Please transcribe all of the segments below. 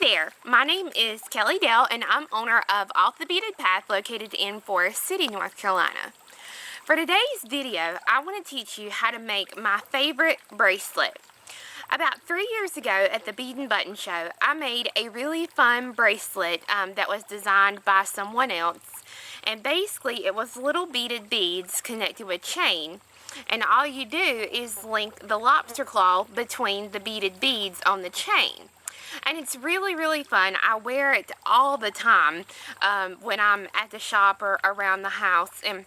there, my name is Kelly Dell and I'm owner of Off the Beaded Path located in Forest City, North Carolina. For today's video, I want to teach you how to make my favorite bracelet. About 3 years ago at the Bead and Button Show, I made a really fun bracelet that was designed by someone else. And basically it was little beaded beads connected with chain. And all you do is link the lobster claw between the beaded beads on the chain. And it's really fun. I wear it all the time when I'm at the shop or around the house, and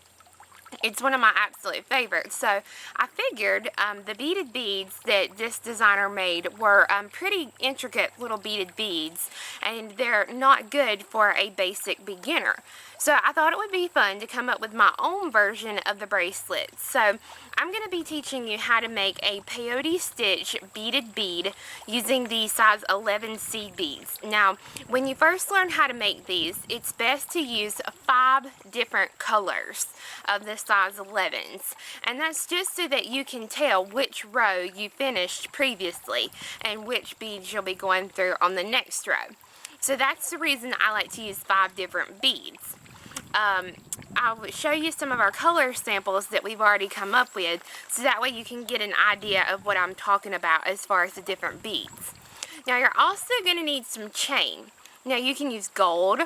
it's one of my absolute favorites. So I figured the beaded beads that this designer made were pretty intricate little beaded beads, and they're not good for a basic beginner. So I thought it would be fun to come up with my own version of the bracelet. So I'm going to be teaching you how to make a peyote stitch beaded bead using the size 11 seed beads. Now, when you first learn how to make these, it's best to use 5 different colors of the size 11s. And that's just so that you can tell which row you finished previously and which beads you'll be going through on the next row. So that's the reason I like to use 5 different beads. I'll show you some of our color samples that we've already come up with, so that way you can get an idea of what I'm talking about as far as the different beads. Now you're also going to need some chain. Now you can use gold,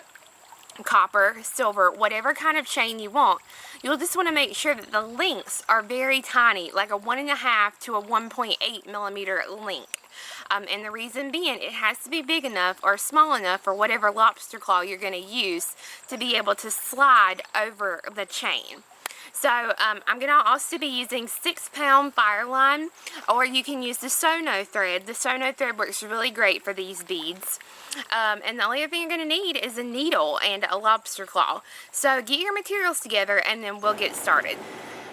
copper, silver, whatever kind of chain you want. You'll just want to make sure that the links are very tiny, like a 1.5 to a 1.8 millimeter link. And the reason being, it has to be big enough or small enough for whatever lobster claw you're going to use to be able to slide over the chain. So I'm going to also be using 6-pound Fireline, or you can use the SoNo thread. The SoNo thread works really great for these beads. And the only other thing you're going to need is a needle and a lobster claw. So get your materials together and then we'll get started.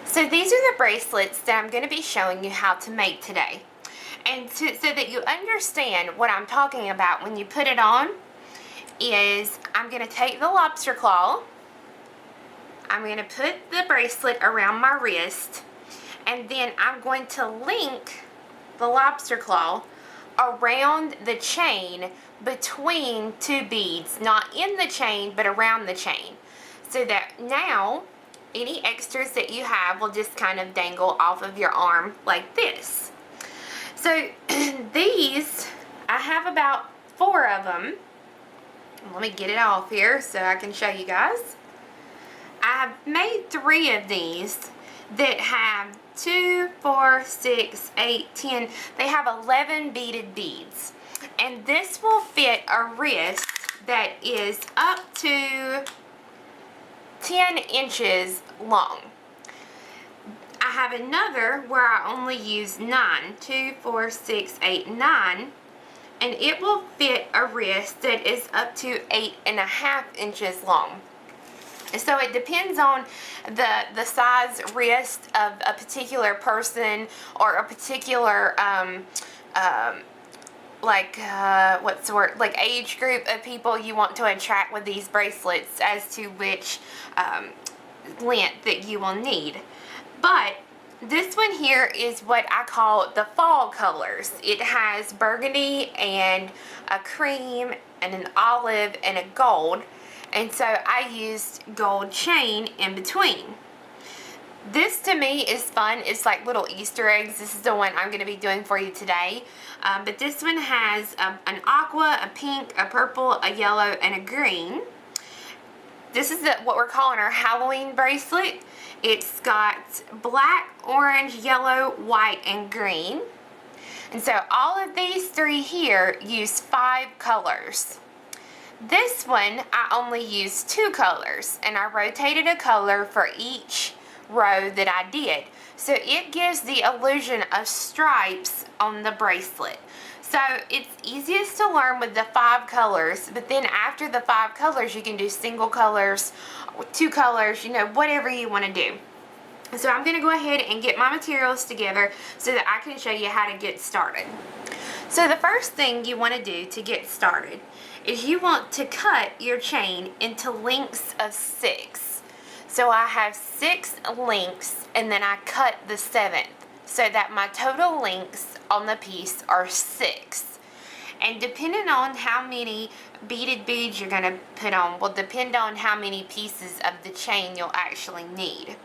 So these are the bracelets that I'm going to be showing you how to make today. And so that you understand what I'm talking about when you put it on, is I'm going to take the lobster claw, I'm going to put the bracelet around my wrist, and then I'm going to link the lobster claw around the chain between 2 beads, not in the chain but around the chain, so that now any extras that you have will just kind of dangle off of your arm like this. So these, I have about 4 of them. Let me get it off here so I can show you guys. I've made 3 of these that have 2, 4, 6, 8, 10. They have 11 beaded beads. And this will fit a wrist that is up to 10 inches long. I have another where I only use 9, 2, 4, 6, 8, 9, and it will fit a wrist that is up to 8.5 inches long. So it depends on the size wrist of a particular person or a particular age group of people you want to attract with these bracelets as to which length that you will need. But this one here is what I call the fall colors. It has burgundy and a cream and an olive and a gold. And so I used gold chain in between. This to me is fun. It's like little Easter eggs. This is the one I'm going to be doing for you today. But this one has an aqua, a pink, a purple, a yellow, and a green. This is what we're calling our Halloween bracelet. It's got black, orange, yellow, white, and green. And so all of these 3 here use 5 colors. This one I only used 2 colors, and I rotated a color for each row that I did. So it gives the illusion of stripes on the bracelet. So it's easiest to learn with the 5 colors, but then after the 5 colors you can do single colors, 2 colors, you know, whatever you want to do. So I'm going to go ahead and get my materials together so that I can show you how to get started. So the first thing you want to do to get started is you want to cut your chain into lengths of 6. So I have 6 links and then I cut the 7th so that my total links on the piece are 6. And depending on how many beaded beads you're going to put on will depend on how many pieces of the chain you'll actually need.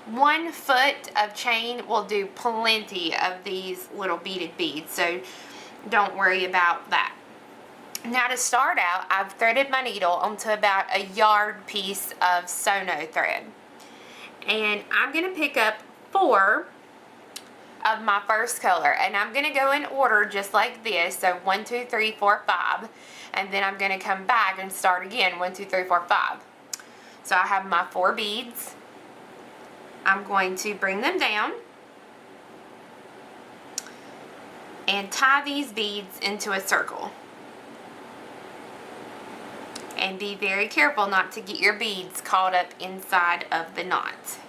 1 foot of chain will do plenty of these little beaded beads, so don't worry about that. Now to start out, I've threaded my needle onto about a yard piece of SoNo thread. And I'm going to pick up 4 of my first color, and I'm going to go in order just like this, so 1, 2, 3, 4, 5, and then I'm going to come back and start again, 1, 2, 3, 4, 5. So I have my 4 beads. I'm going to bring them down and tie these beads into a circle. And be very careful not to get your beads caught up inside of the knot.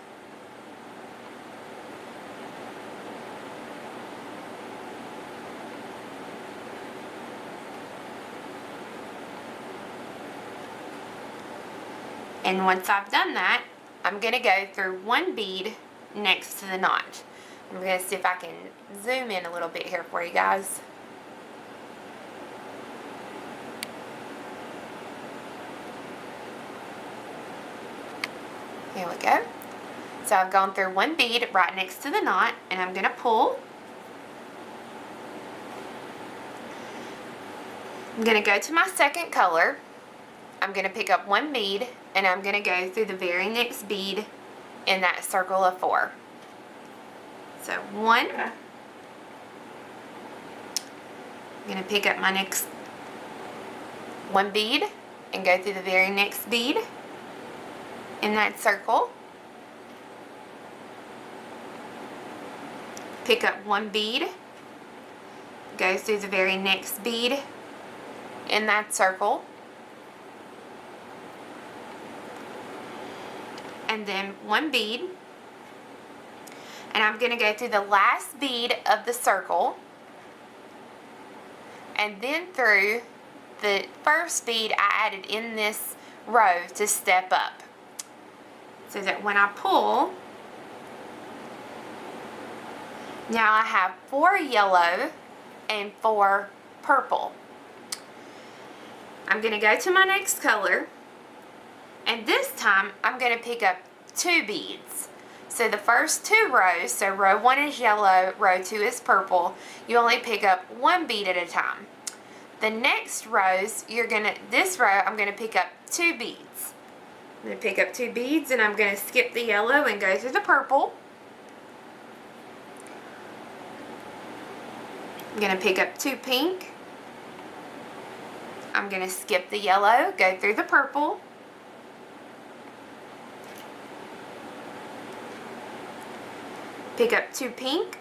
And once I've done that, I'm going to go through 1 bead next to the knot. I'm going to see if I can zoom in a little bit here for you guys. Here we go. So I've gone through 1 bead right next to the knot, and I'm going to pull. I'm going to go to my second color. I'm going to pick up 1 bead, and I'm going to go through the very next bead in that circle of 4. So 1. I'm going to pick up my next 1 bead and go through the very next bead in that circle. Pick up 1 bead, go through the very next bead in that circle, and then 1 bead, and I'm going to go through the last bead of the circle, and then through the first bead I added in this row to step up, so that when I pull, now I have 4 yellow and 4 purple. I'm going to go to my next color, and this time I'm going to pick up 2 beads. So the first 2 rows, so row 1 is yellow, row 2 is purple, you only pick up 1 bead at a time. The next rows, this row I'm going to pick up 2 beads. I'm going to pick up 2 beads, and I'm going to skip the yellow and go through the purple. I'm going to pick up 2 pink. I'm going to skip the yellow, go through the purple. Pick up 2 pink.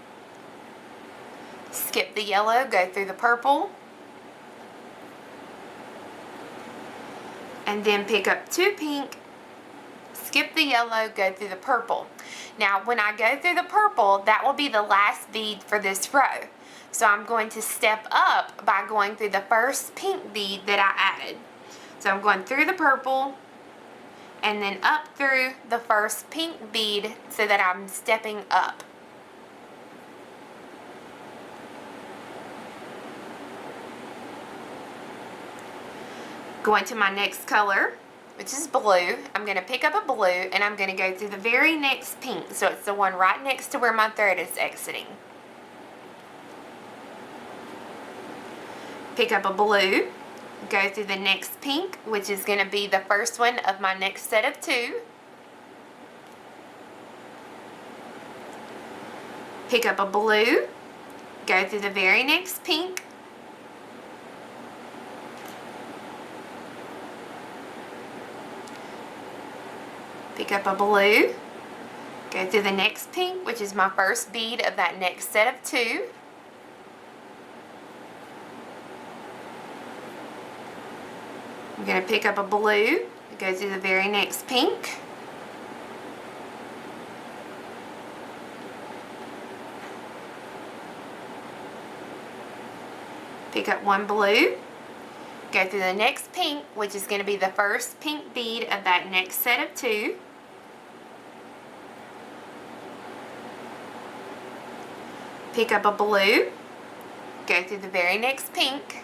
Skip the yellow, go through the purple. And then pick up 2 pink. Skip the yellow, go through the purple. Now when I go through the purple, that will be the last bead for this row. So I'm going to step up by going through the first pink bead that I added. So I'm going through the purple and then up through the first pink bead so that I'm stepping up. Going to my next color, which is blue. I'm going to pick up a blue, and I'm going to go through the very next pink. So it's the one right next to where my thread is exiting. Pick up a blue, go through the next pink, which is going to be the first one of my next set of 2. Pick up a blue, go through the very next pink. Pick up a blue, go through the next pink, which is my first bead of that next set of 2. I'm going to pick up a blue, go through the very next pink. Pick up 1 blue, go through the next pink, which is going to be the first pink bead of that next set of 2. Pick up a blue, go through the very next pink.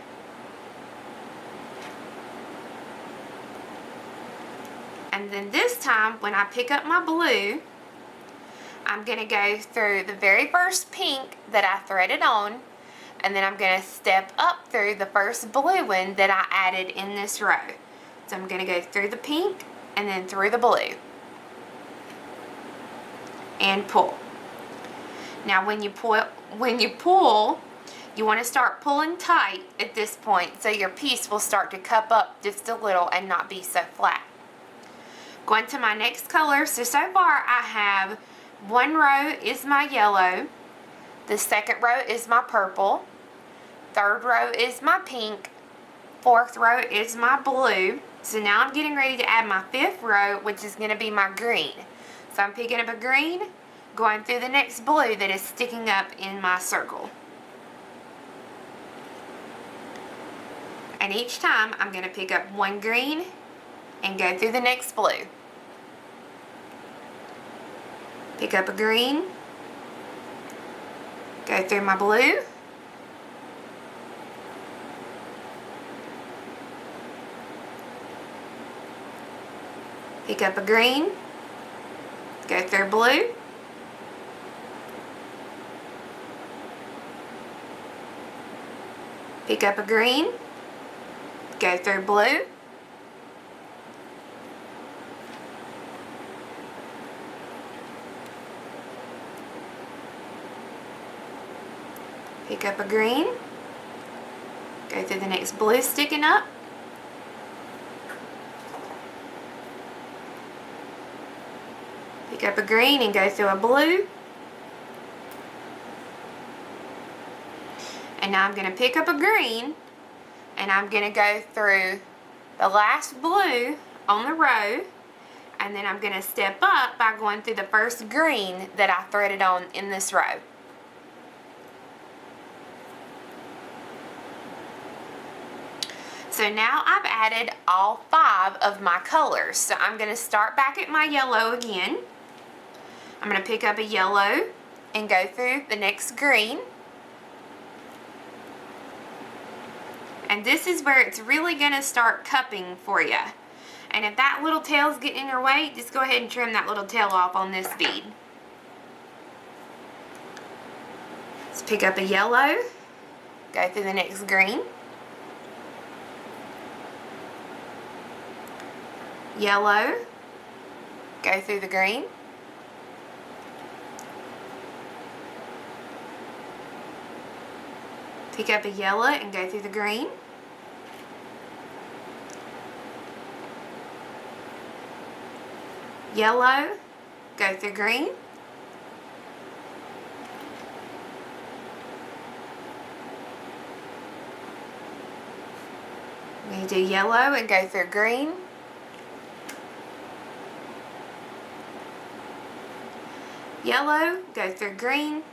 And then this time, when I pick up my blue, I'm going to go through the very first pink that I threaded on, and then I'm going to step up through the first blue one that I added in this row. So I'm going to go through the pink and then through the blue and pull. Now when you pull, you want to start pulling tight at this point so your piece will start to cup up just a little and not be so flat. Going to my next color. So far I have one row is my yellow, the second row is my purple, third row is my pink, fourth row is my blue. So now I'm getting ready to add my fifth row, which is going to be my green. So I'm picking up a green, going through the next blue that is sticking up in my circle. And each time I'm going to pick up one green and go through the next blue. Pick up a green, go through my blue, pick up a green, go through blue, pick up a green, go through blue, pick up a green, go through the next blue sticking up, pick up a green and go through a blue, and now I'm going to pick up a green and I'm going to go through the last blue on the row, and then I'm going to step up by going through the first green that I threaded on in this row. So now I've added all 5 of my colors. So I'm going to start back at my yellow again. I'm going to pick up a yellow and go through the next green. And this is where it's really going to start cupping for you. And if that little tail's getting in your way, just go ahead and trim that little tail off on this bead. Let's pick up a yellow, go through the next green. Yellow, go through the green. Pick up a yellow and go through the green. Yellow, go through green. I'm going to do yellow and go through green. Yellow, go through green,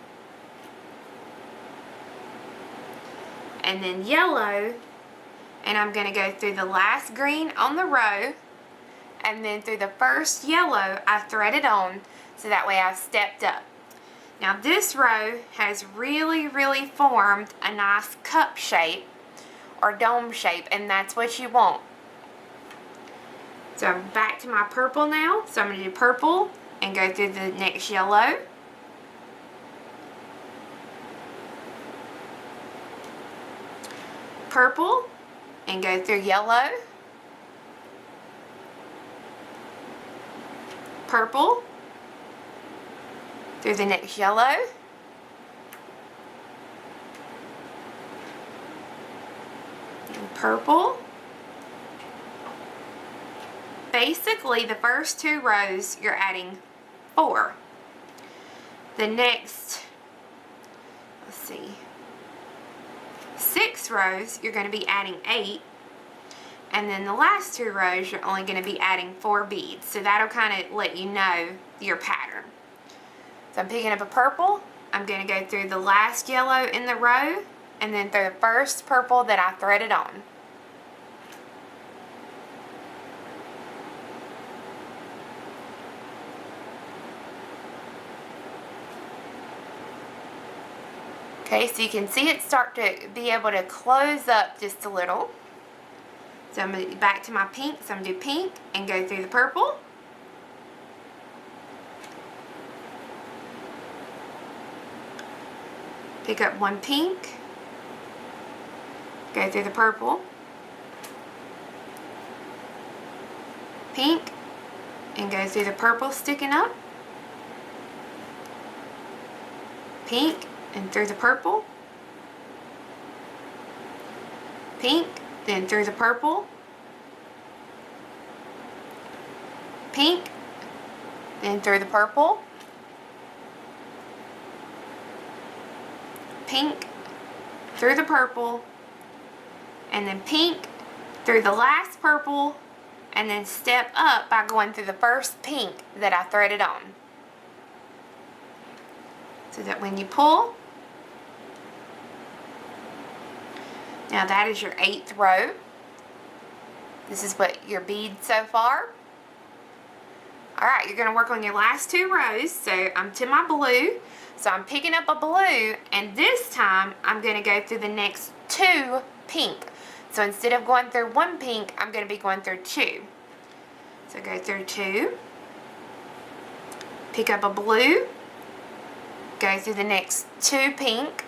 and then yellow, and I'm going to go through the last green on the row, and then through the first yellow I threaded on, so that way I've stepped up. Now this row has really formed a nice cup shape or dome shape, and that's what you want. So I'm back to my purple now, so I'm going to do purple and go through the next yellow. Purple and go through yellow. Purple through the next yellow. And purple. Basically, the first 2 rows you're adding 4. The next, let's see, 6 rows you're going to be adding 8, and then the last 2 rows you're only going to be adding 4 beads. So that'll kind of let you know your pattern. So I'm picking up a purple. I'm going to go through the last yellow in the row, and then through the first purple that I threaded on. Okay, so you can see it start to be able to close up just a little. So I'm going to back to my pink. So I'm going to do pink and go through the purple. Pick up one pink. Go through the purple. Pink. And go through the purple sticking up. Pink and through the purple. Pink, then through the purple. Pink, then through the purple. Pink, through the purple. And then pink, through the last purple. And then step up by going through the first pink that I threaded on. So that when you pull, now that is your 8th row. This is what your bead so far. Alright, you're going to work on your last 2 rows. So I'm to my blue. So I'm picking up a blue, and this time I'm going to go through the next 2 pink. So instead of going through 1 pink, I'm going to be going through 2. So go through 2. Pick up a blue. Go through the next 2 pink.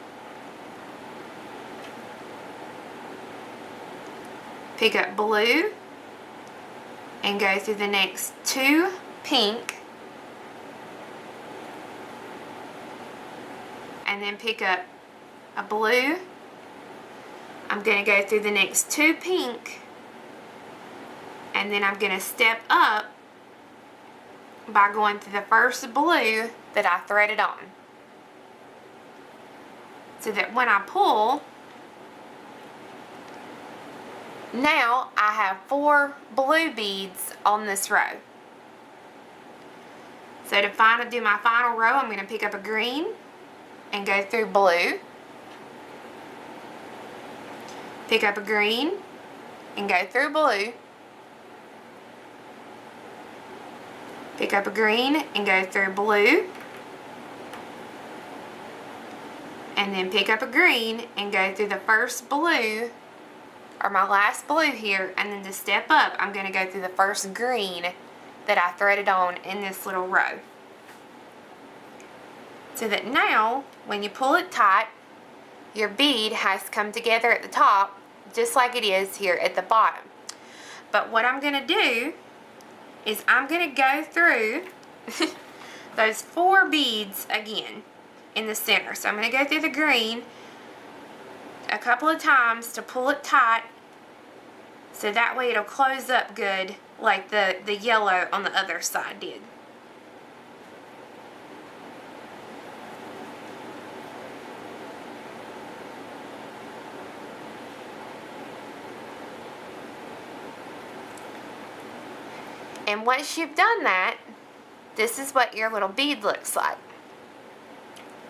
Pick up blue and go through the next 2 pink, and then pick up a blue. I'm going to go through the next 2 pink, and then I'm going to step up by going through the first blue that I threaded on, so that when I pull, now I have 4 blue beads on this row. So to do my final row, I'm going to pick up a green and go through blue. Pick up a green and go through blue. Pick up a green and go through blue. And then pick up a green and go through the first blue, or my last blue here, and then to step up, I'm going to go through the first green that I threaded on in this little row. So that now, when you pull it tight, your bead has come together at the top, just like it is here at the bottom. But what I'm going to do is I'm going to go through those 4 beads again in the center. So I'm going to go through the green a couple of times to pull it tight, so that way it'll close up good like the yellow on the other side did. And once you've done that, this is what your little bead looks like.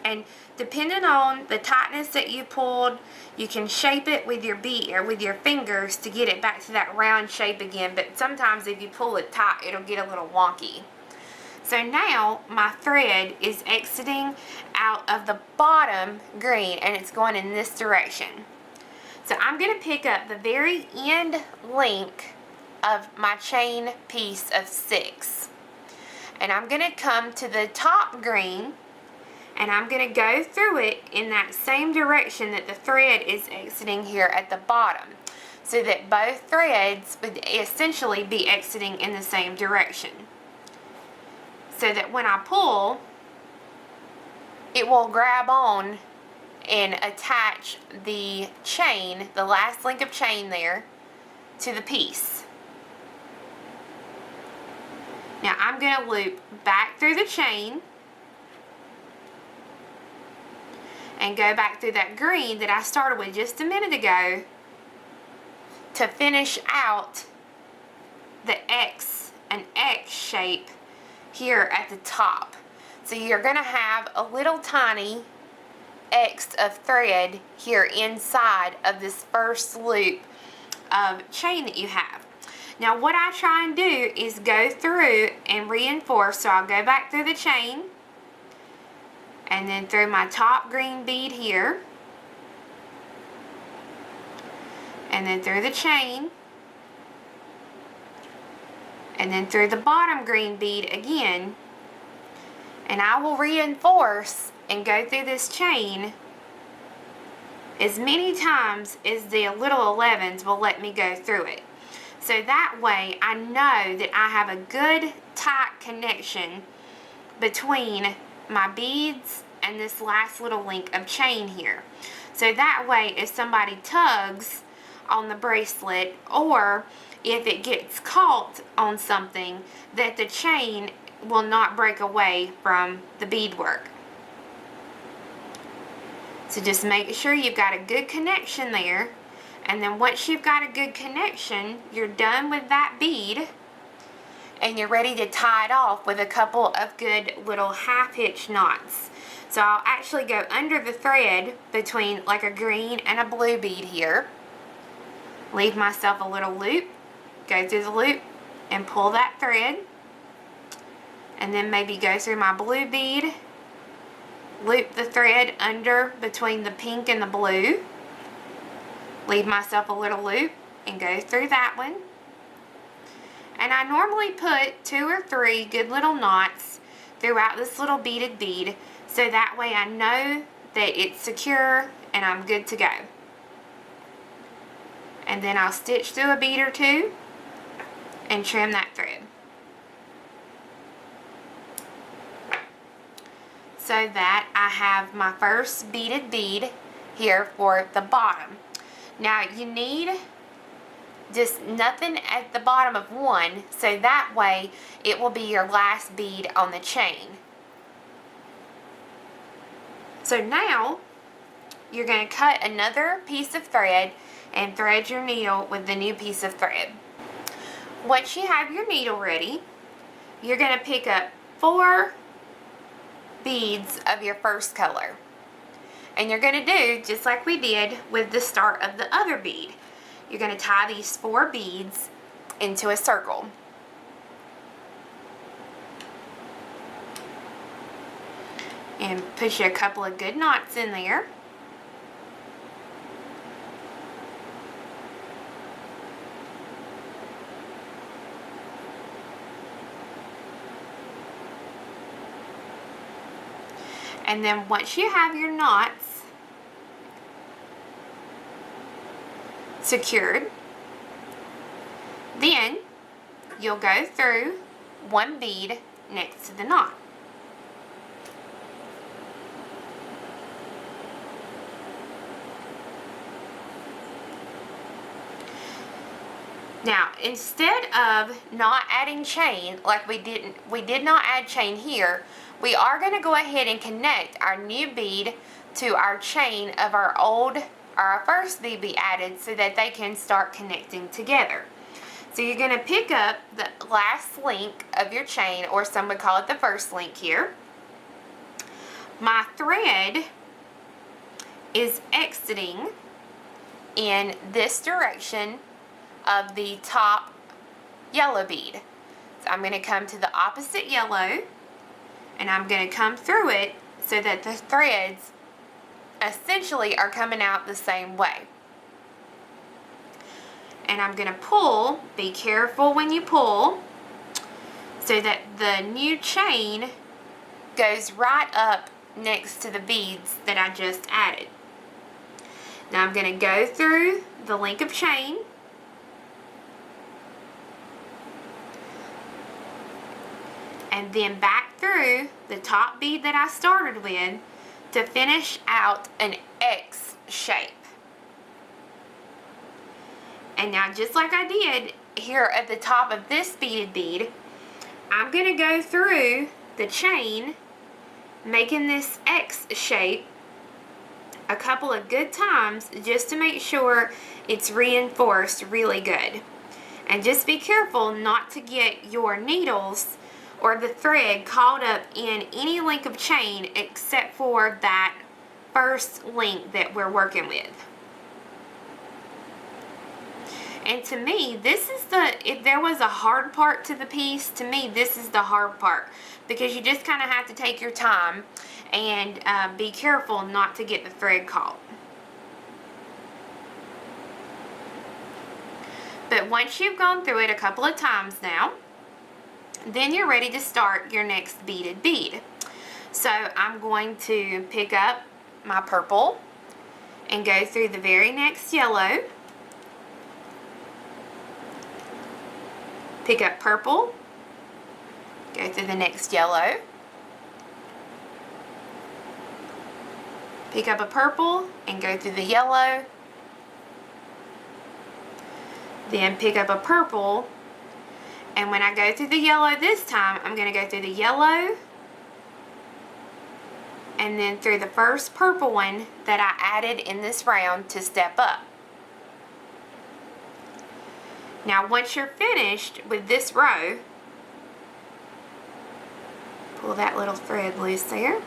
And depending on the tightness that you pulled, you can shape it with your bead or with your fingers to get it back to that round shape again. But sometimes if you pull it tight, it'll get a little wonky. So now my thread is exiting out of the bottom green, and it's going in this direction. So I'm going to pick up the very end link of my chain piece of 6. And I'm going to come to the top green, and I'm going to go through it in that same direction that the thread is exiting here at the bottom, so that both threads would essentially be exiting in the same direction. So that when I pull, it will grab on and attach the chain, the last link of chain there, to the piece. Now I'm going to loop back through the chain and go back through that green that I started with just a minute ago to finish out the an X shape here at the top. So you're going to have a little tiny X of thread here inside of this first loop of chain that you have. Now what I try and do is go through and reinforce. So I'll go back through the chain, and then through my top green bead here, and then through the chain, and then through the bottom green bead again, and I will reinforce and go through this chain as many times as the little 11s will let me go through it. So that way I know that I have a good tight connection between my beads and this last little link of chain here. So that way if somebody tugs on the bracelet, or if it gets caught on something, that the chain will not break away from the beadwork. So just make sure you've got a good connection there, and then once you've got a good connection, you're done with that bead and you're ready to tie it off with a couple of good little half hitch knots. So I'll actually go under the thread between like a green and a blue bead here, leave myself a little loop, go through the loop and pull that thread, and then maybe go through my blue bead, loop the thread under between the pink and the blue, leave myself a little loop and go through that one. And I normally put 2 or 3 good little knots throughout this little beaded bead, so that way I know that it's secure and I'm good to go. And then I'll stitch through a bead or 2 and trim that thread, so that I have my first beaded bead here for the bottom. Now you need just nothing at the bottom of one, so that way it will be your last bead on the chain. So now you're going to cut another piece of thread and thread your needle with the new piece of thread. Once you have your needle ready, you're going to pick up 4 beads of your first color. And you're going to do just like we did with the start of the other bead. You're going to tie these 4 beads into a circle. And push a couple of good knots in there. And then once you have your knots secured, then you'll go through 1 bead next to the knot. Now, instead of not adding chain, like we did not add chain here, we are going to go ahead and connect our new bead to our chain of our first bead we added, so that they can start connecting together. So you're going to pick up the last link of your chain, or some would call it the first link here. My thread is exiting in this direction of the top yellow bead. So I'm going to come to the opposite yellow, and I'm going to come through it so that the threads essentially are coming out the same way. And I'm going to pull, be careful when you pull, so that the new chain goes right up next to the beads that I just added. Now I'm going to go through the link of chain, and then back through the top bead that I started with to finish out an X shape. And now, just like I did here at the top of this beaded bead, I'm going to go through the chain, making this X shape a couple of good times, just to make sure it's reinforced really good. And just be careful not to get your needles or the thread caught up in any link of chain except for that first link that we're working with. And to me, this is if there was a hard part to the piece, to me this is the hard part, because you just kind of have to take your time and be careful not to get the thread caught. But once you've gone through it a couple of times now, then you're ready to start your next beaded bead. So I'm going to pick up my purple and go through the very next yellow. Pick up purple, go through the next yellow. Pick up a purple and go through the yellow. Then pick up a purple, and when I go through the yellow this time, I'm going to go through the yellow and then through the first purple one that I added in this round to step up. Now once you're finished with this row, pull that little thread loose there.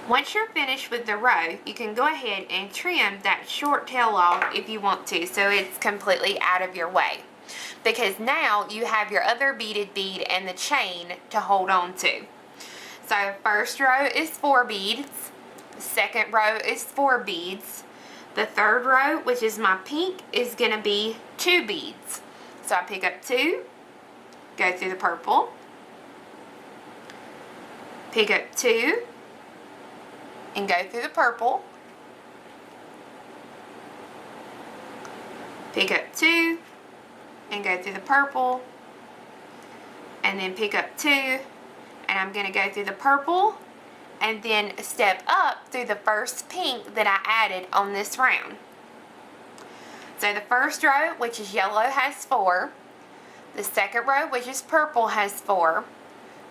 Once you're finished with the row, you can go ahead and trim that short tail off if you want to, so it's completely out of your way. Because now you have your other beaded bead and the chain to hold on to. So first row is 4 beads, the second row is 4 beads, the third row, which is my pink, is going to be 2 beads. So I pick up 2, go through the purple, pick up 2, and go through the purple, pick up 2 and go through the purple, and then pick up 2, and I'm going to go through the purple and then step up through the first pink that I added on this round. So the first row, which is yellow, has 4, the second row, which is purple, has 4,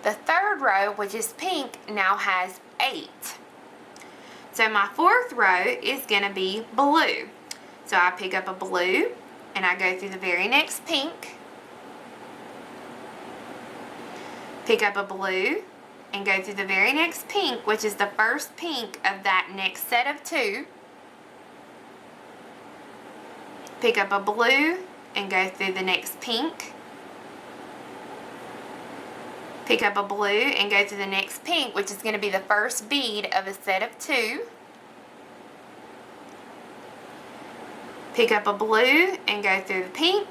the third row, which is pink, now has 8. So my fourth row is going to be blue. So I pick up a blue and I go through the very next pink, pick up a blue and go through the very next pink, which is the first pink of that next set of 2, pick up a blue and go through the next pink, pick up a blue and go to the next pink, which is going to be the first bead of a set of 2. Pick up a blue and go through the pink.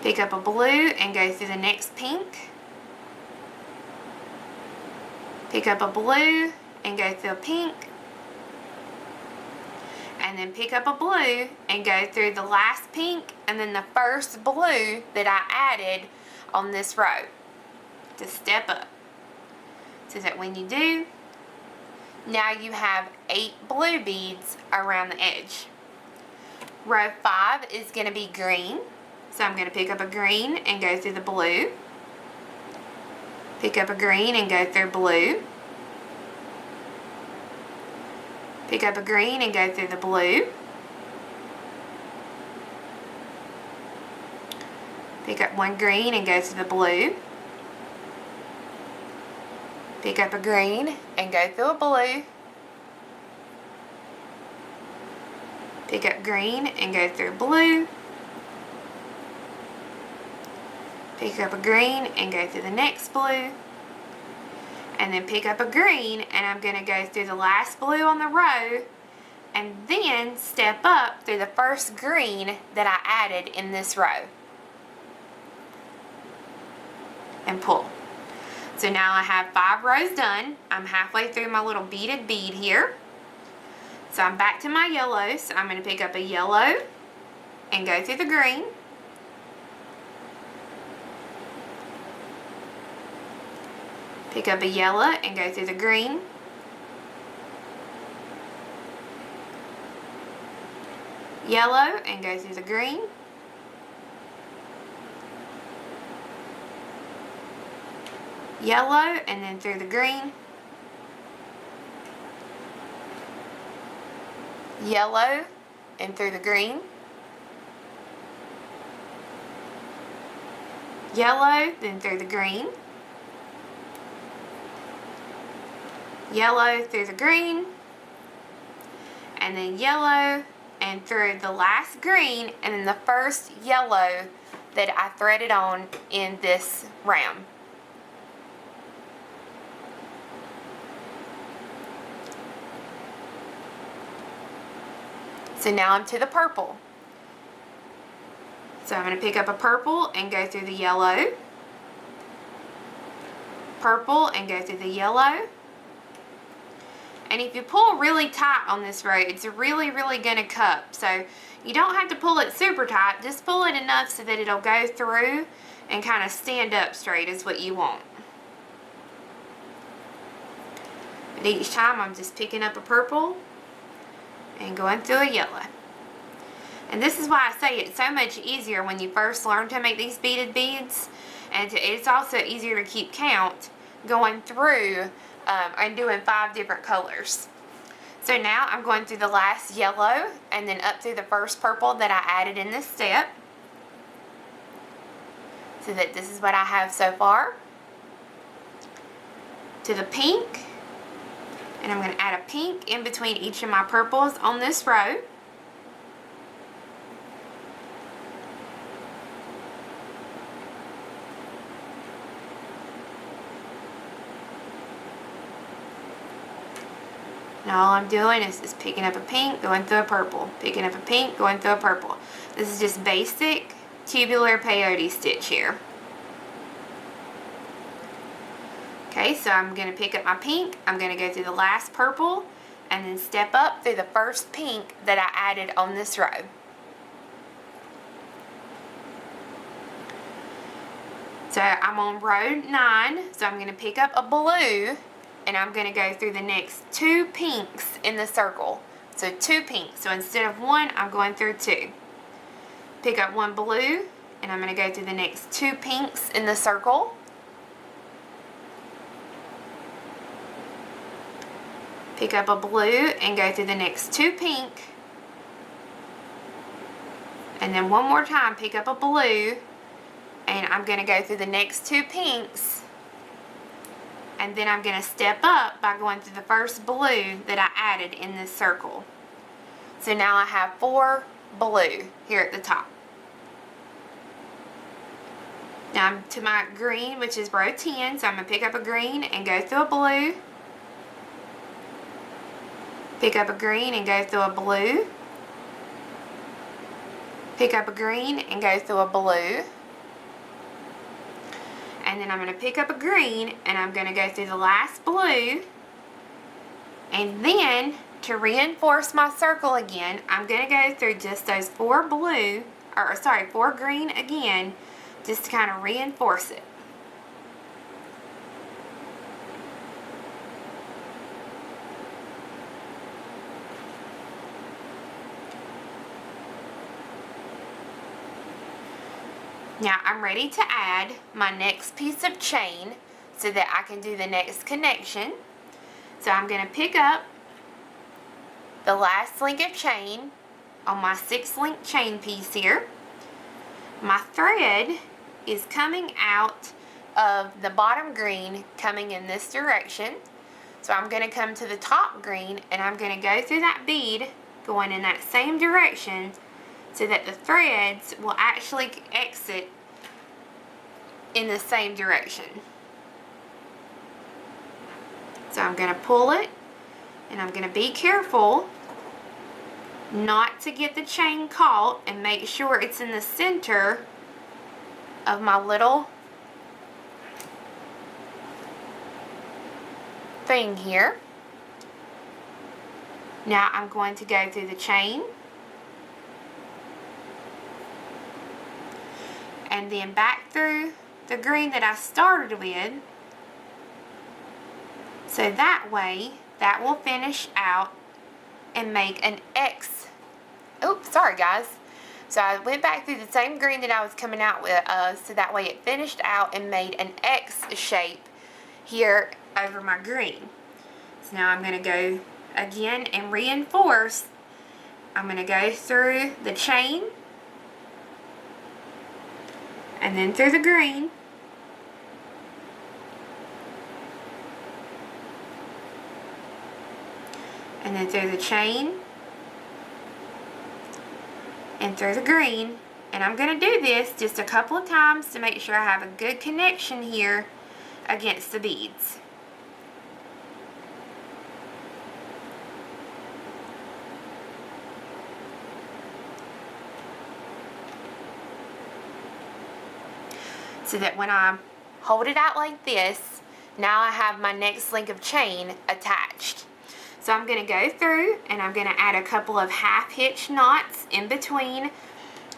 Pick up a blue and go through the next pink. Pick up a blue and go through a pink. And then pick up a blue and go through the last pink and then the first blue that I added on this row to step up, so that when you do, now you have 8 blue beads around the edge. Row 5 is going to be green, so I'm going to pick up a green and go through the blue, pick up a green and go through blue, pick up a green and go through the blue, pick up one green and go to the blue, pick up a green and go through a blue, pick up green and go through blue, pick up a green and go through the next blue, and then pick up a green and I'm going to go through the last blue on the row and then step up through the first green that I added in this row and pull. So now I have 5 rows done. I'm halfway through my little beaded bead here. So I'm back to my yellow, so I'm going to pick up a yellow and go through the green. Pick up a yellow and go through the green. Yellow and go through the green. Yellow and then through the green. Yellow and through the green. Yellow, then through the green. Yellow through the green. And then yellow and through the last green and then the first yellow that I threaded on in this round. So now I'm to the purple. So I'm going to pick up a purple and go through the yellow. Purple and go through the yellow. And if you pull really tight on this row, it's really going to cup. So you don't have to pull it super tight. Just pull it enough so that it'll go through and kind of stand up straight is what you want. But each time I'm just picking up a purple and going through a yellow. And this is why I say it's so much easier when you first learn to make these beaded beads. And it's also easier to keep count going through and doing 5 different colors. So now I'm going through the last yellow and then up through the first purple that I added in this step. So that this is what I have so far. To the pink. And I'm going to add a pink in between each of my purples on this row. Now all I'm doing is just picking up a pink, going through a purple. Picking up a pink, going through a purple. This is just basic tubular peyote stitch here. Okay, so I'm going to pick up my pink. I'm going to go through the last purple and then step up through the first pink that I added on this row. So I'm on row 9, so I'm going to pick up a blue and I'm going to go through the next 2 pinks in the circle. So 2 pinks. So instead of 1, I'm going through 2. Pick up 1 blue and I'm going to go through the next 2 pinks in the circle. Pick up a blue and go through the next 2 pink. And then one more time, pick up a blue and I'm going to go through the next 2 pinks. And then I'm going to step up by going through the first blue that I added in this circle. So now I have 4 blue here at the top. Now I'm to my green, which is row 10. So I'm going to pick up a green and go through a blue. Pick up a green and go through a blue. Pick up a green and go through a blue. And then I'm going to pick up a green and I'm going to go through the last blue. And then to reinforce my circle again, I'm going to go through just those 4 blue, or sorry, 4 green again, just to kind of reinforce it. Now I'm ready to add my next piece of chain so that I can do the next connection. So I'm going to pick up the last link of chain on my 6-link chain piece here. My thread is coming out of the bottom green, coming in this direction. So I'm going to come to the top green and I'm going to go through that bead going in that same direction, so that the threads will actually exit in the same direction. So I'm going to pull it and I'm going to be careful not to get the chain caught and make sure it's in the center of my little thing here. Now I'm going to go through the chain and then back through the green that I started with, so that way that will finish out and make an X. Oops, sorry guys. So I went back through the same green that I was coming out with, so that way it finished out and made an X shape here over my green. So now I'm going to go again and reinforce. I'm going to go through the chain and then through the green, and then through the chain and through the green. And I'm going to do this just a couple of times to make sure I have a good connection here against the beads. so that when I hold it out like this, now I have my next link of chain attached. So I'm going to go through and I'm going to add a couple of half hitch knots in between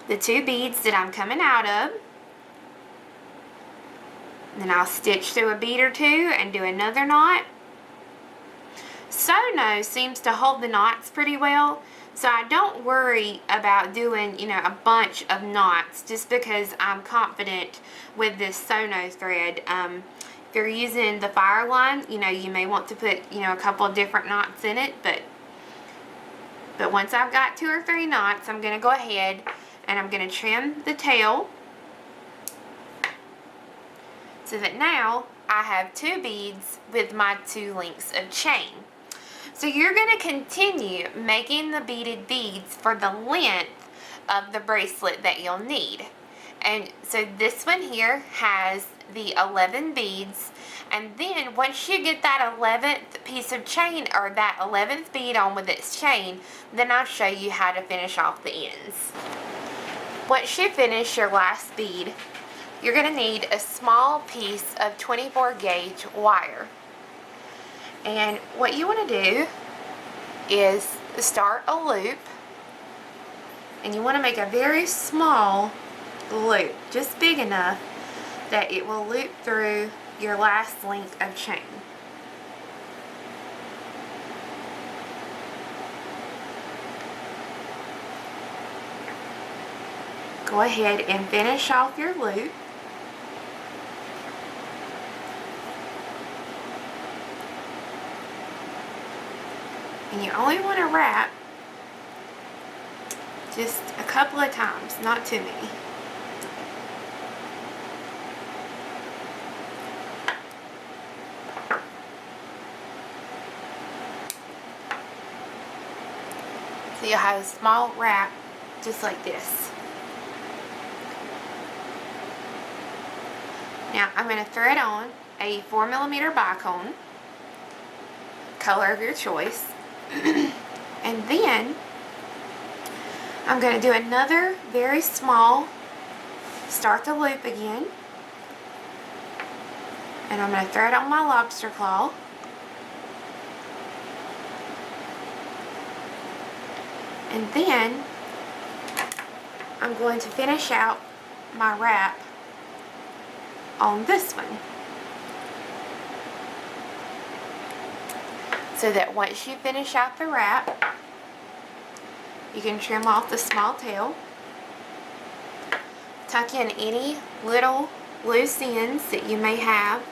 the two beads that I'm coming out of. Then I'll stitch through a bead or two and do another knot. SoNo seems to hold the knots pretty well, so I don't worry about doing, a bunch of knots just because I'm confident with this SoNo thread. If you're using the Fireline, you may want to put, a couple of different knots in it, but once I've got 2 or 3 knots, I'm going to go ahead and I'm going to trim the tail so that now I have 2 beads with my 2 links of chain. So you're going to continue making the beaded beads for the length of the bracelet that you'll need. And so this one here has the 11 beads, and then once you get that 11th piece of chain, or that 11th bead on with its chain, then I'll show you how to finish off the ends. Once you finish your last bead, you're going to need a small piece of 24 gauge wire. And what you want to do is start a loop, and you want to make a very small loop, just big enough that it will loop through your last link of chain. Go ahead and finish off your loop. And you only want to wrap just a couple of times, not too many. So you'll have a small wrap just like this. Now I'm going to thread on a 4mm Bicone, color of your choice. And then I'm going to do another very small, start the loop again, and I'm going to thread on my Lobster Claw, and then I'm going to finish out my wrap on this one, so that once you finish out the wrap, you can trim off the small tail, tuck in any little loose ends that you may have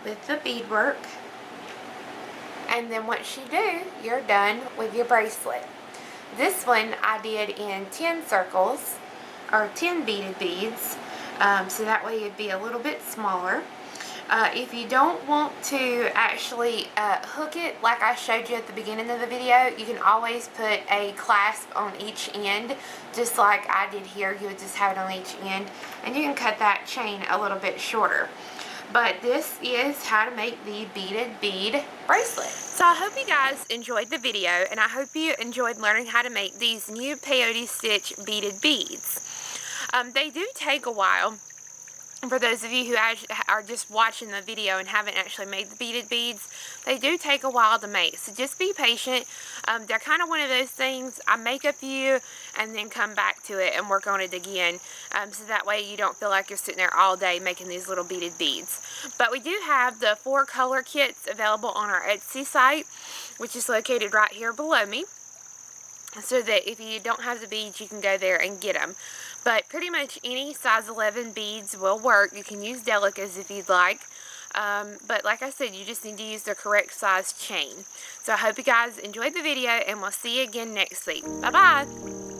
with the beadwork, and then once you do, you're done with your bracelet. This one I did in 10 circles, or 10 beaded beads, so that way it'd be a little bit smaller. If you don't want to actually hook it like I showed you at the beginning of the video, you can always put a clasp on each end, just like I did here. You would just have it on each end, and you can cut that chain a little bit shorter. But this is how to make the beaded bead bracelet. So I hope you guys enjoyed the video, and I hope you enjoyed learning how to make these new peyote stitch beaded beads. They do take a while. For those of you who are just watching the video and haven't actually made the beaded beads, they do take a while to make. So just be patient. They're kind of one of those things, I make a few and then come back to it and work on it again. So that way you don't feel like you're sitting there all day making these little beaded beads. But we do have the 4 color kits available on our Etsy site, which is located right here below me. So that if you don't have the beads, you can go there and get them. But pretty much any size 11 beads will work. You can use delicas if you'd like. But like I said, you just need to use the correct size chain. So I hope you guys enjoyed the video, and we'll see you again next week. Bye-bye.